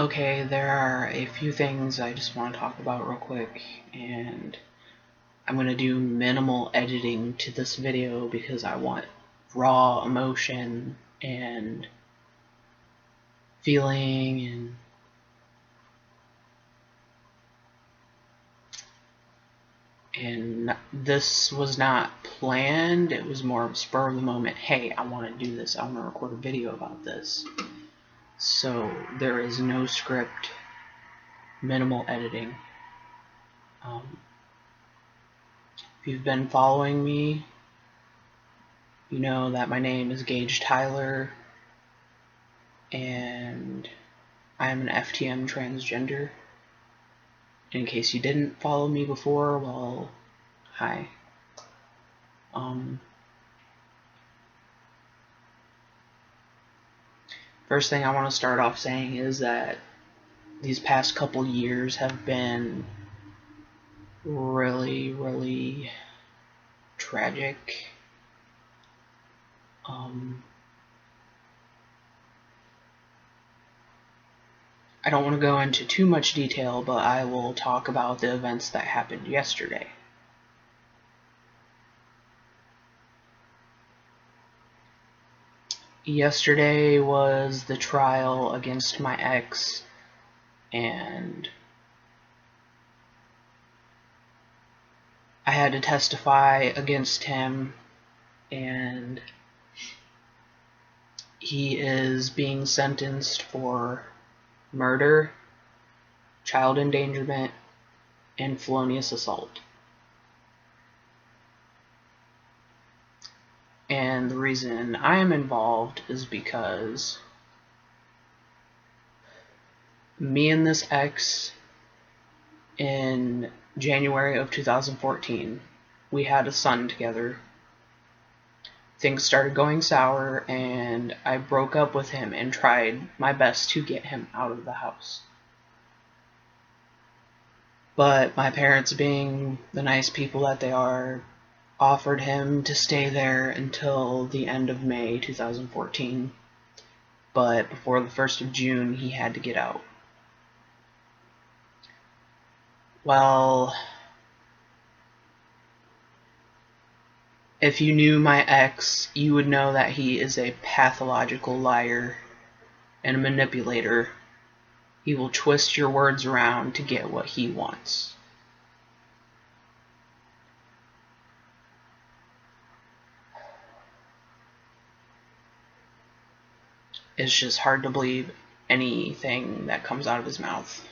Okay, there are a few things I just want to talk about real quick, and I'm going to do minimal editing to this video because I want raw emotion and feeling, and this was not planned. It was more of a spur of the moment. Hey, I want to do this. I want to record a video about this. So there is no script, minimal editing. If you've been following me, you know that my name is Gage Tyler, and I'm an FTM transgender. In case you didn't follow me before, well, hi. First thing I want to start off saying is that these past couple years have been really tragic. I don't want to go into too much detail, but I will talk about the events that happened yesterday. Yesterday was the trial against my ex, and I had to testify against him, and he is being sentenced for murder, child endangerment, and felonious assault. And the reason I am involved is because me and this ex, in January of 2014, we had a son together. Things started going sour, and I broke up with him and tried my best to get him out of the house. But my parents, being the nice people that they are, offered him to stay there until the end of May 2014. But before the 1st of June, he had to get out. Well, if you knew my ex, you would know that he is a pathological liar and a manipulator. He will twist your words around to get what he wants. It's just hard to believe anything that comes out of his mouth.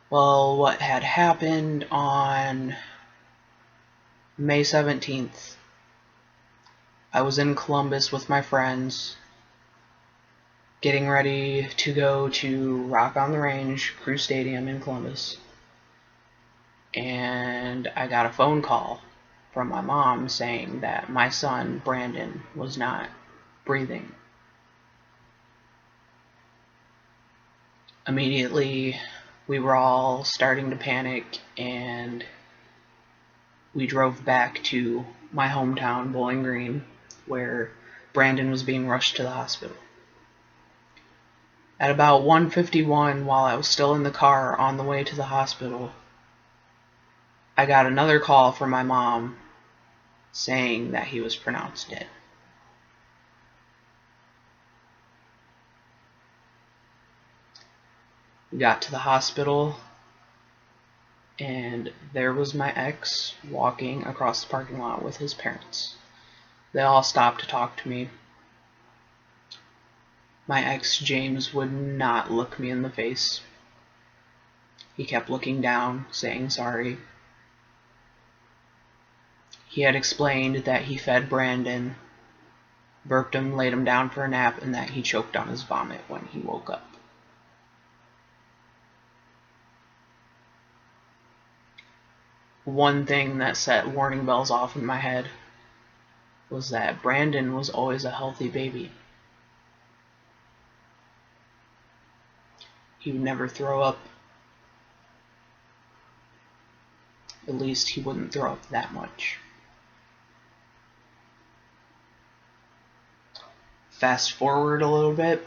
Well, what had happened on May 17th, I was in Columbus with my friends, getting ready to go to Rock on the Range, Crew Stadium in Columbus, and I got a phone call from my mom saying that my son, Brandon, was not breathing. Immediately, we were all starting to panic, and we drove back to my hometown, Bowling Green, where Brandon was being rushed to the hospital. At about 1:51, while I was still in the car on the way to the hospital, I got another call from my mom saying that he was pronounced dead. We got to the hospital, and there was my ex walking across the parking lot with his parents. They all stopped to talk to me. My ex, James, would not look me in the face. He kept looking down, saying sorry. He had explained that he fed Brandon, burped him, laid him down for a nap, and that he choked on his vomit when he woke up. One thing that set warning bells off in my head was that Brandon was always a healthy baby. He would never throw up. At least he wouldn't throw up that much. fast forward a little bit.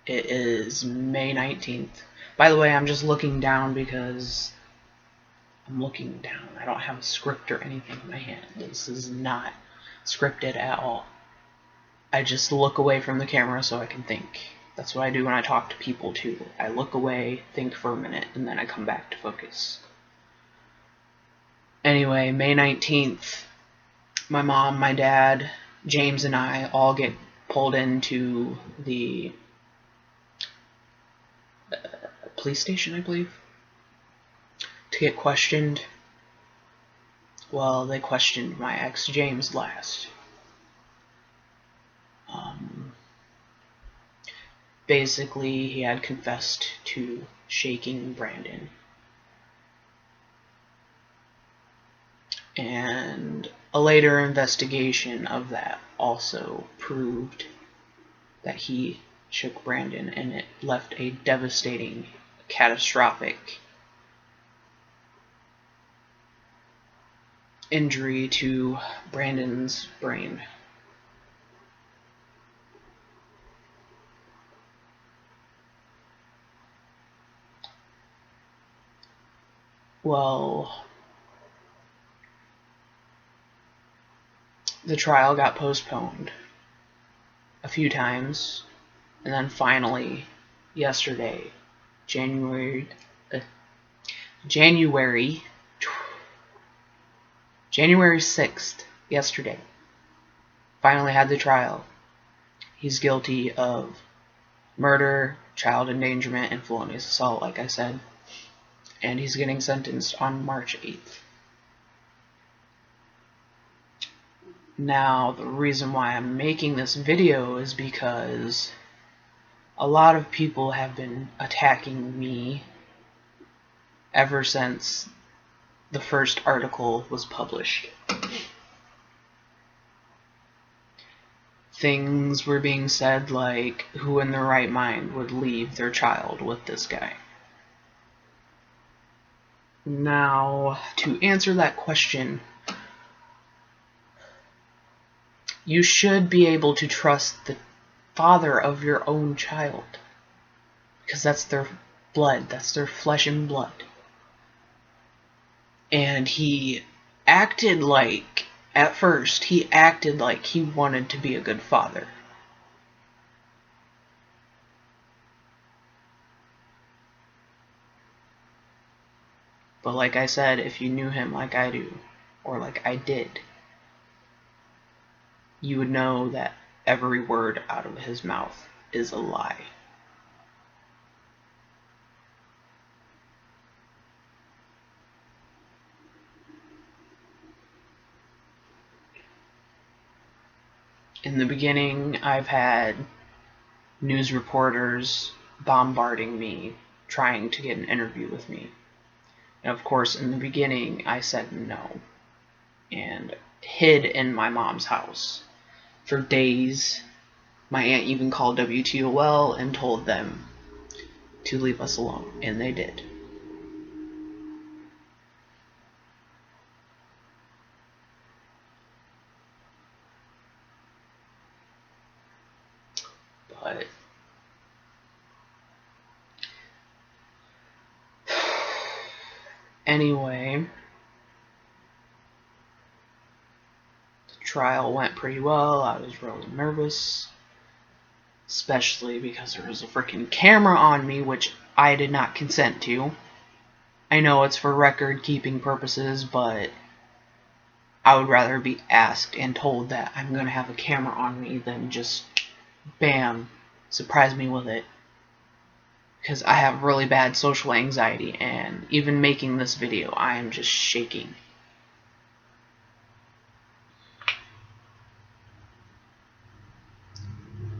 It is May 19th. By the way, I'm just looking down because I'm looking down. I don't have a script or anything in my hand. This is not scripted at all. I just look away from the camera so I can think. That's what I do when I talk to people too. I look away, think for a minute, and then I come back to focus. Anyway, May 19th, my mom, my dad, James, and I all get pulled into the police station, I believe, to get questioned. Well, they questioned my ex, James, last. Basically, he had confessed to shaking Brandon. And a later investigation of that also proved that he shook Brandon, and it left a devastating, catastrophic injury to Brandon's brain. Well, the trial got postponed a few times, and then finally, yesterday, January 6th, yesterday, finally had the trial. He's guilty of murder, child endangerment, and felonious assault, like I said, and he's getting sentenced on March 8th. Now, the reason why I'm making this video is because a lot of people have been attacking me ever since the first article was published. Things were being said like, who in their right mind would leave their child with this guy? Now, to answer that question, you should be able to trust the father of your own child, because that's their blood, that's their flesh and blood. And he acted like, at first, he acted like he wanted to be a good father. But like I said, if you knew him like I do, or like I did, you would know that every word out of his mouth is a lie. In the beginning, I've had news reporters bombarding me, trying to get an interview with me. And of course, in the beginning, I said no, and hid in my mom's house for days. My aunt even called WTOL and told them to leave us alone, and they did. But anyway, the trial went pretty well. I was really nervous, especially because there was a freaking camera on me, which I did not consent to. I know it's for record-keeping purposes, but I would rather be asked and told that I'm going to have a camera on me than just, bam, surprise me with it. Because I have really bad social anxiety, and even making this video, I am just shaking.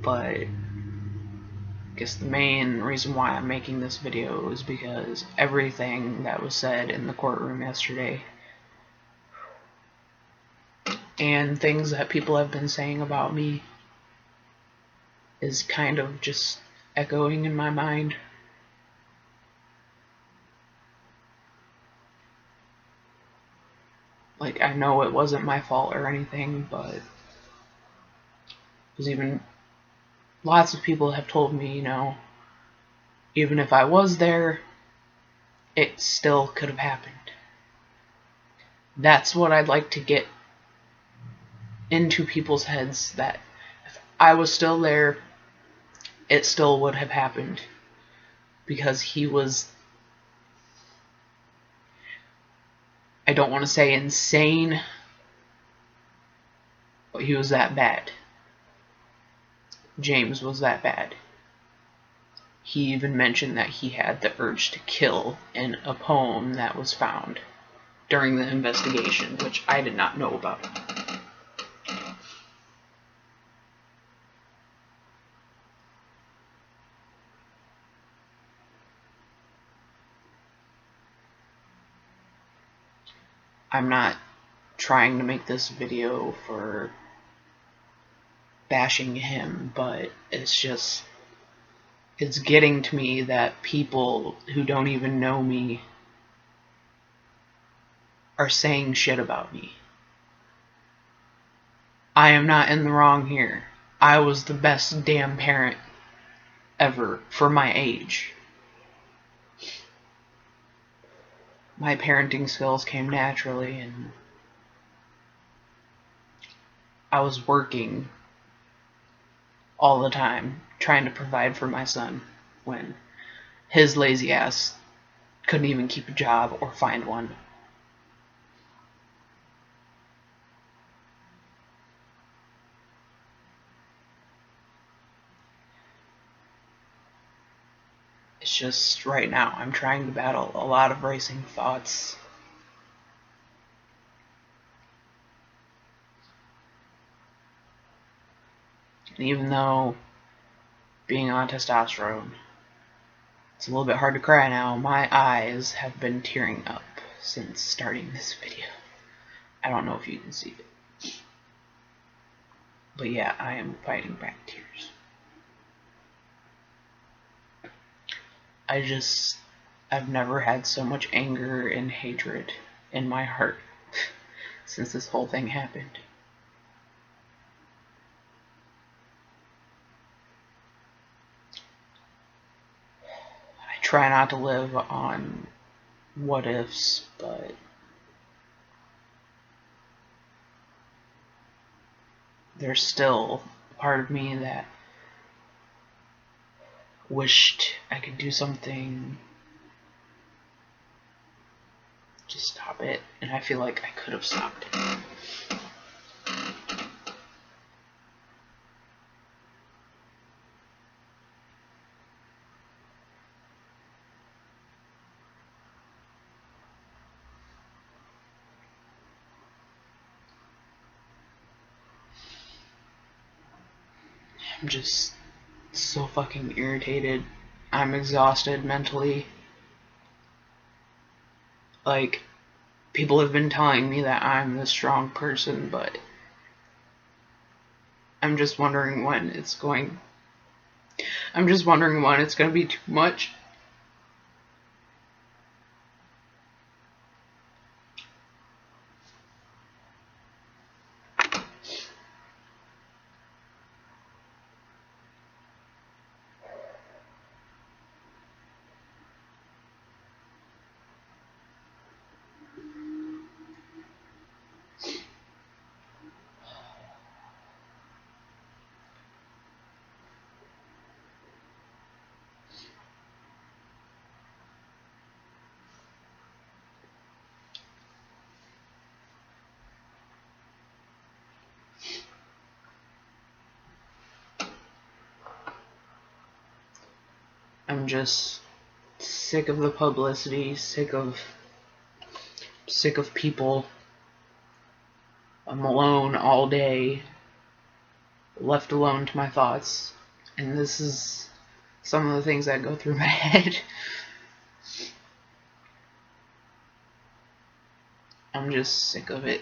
But I guess the main reason why I'm making this video is because everything that was said in the courtroom yesterday, and things that people have been saying about me, is kind of just echoing in my mind. Like, I know it wasn't my fault or anything, but because even lots of people have told me, even if I was there, it still could have happened. That's what I'd like to get into people's heads, that if I was still there, it still would have happened. Because he was, I don't want to say insane, but he was that bad. James was that bad. He even mentioned that he had the urge to kill in a poem that was found during the investigation, which I did not know about. I'm not trying to make this video for bashing him, but it's getting to me that people who don't even know me are saying shit about me. I am not in the wrong here. I was the best damn parent ever for my age. My parenting skills came naturally, and I was working all the time trying to provide for my son when his lazy ass couldn't even keep a job or find one. It's just right now I'm trying to battle a lot of racing thoughts. And even though being on testosterone, it's a little bit hard to cry now, my eyes have been tearing up since starting this video. I don't know if you can see it. But yeah, I am fighting back tears. I've never had so much anger and hatred in my heart since this whole thing happened. I try not to live on what ifs, but there's still a part of me that wished I could do something to stop it, and I feel like I could have stopped it. I'm just so fucking irritated. I'm exhausted mentally. Like, people have been telling me that I'm the strong person, but I'm just wondering when it's going to be too much. I'm just sick of the publicity, sick of people. I'm alone all day, left alone to my thoughts, and this is some of the things that go through my head. I'm just sick of it.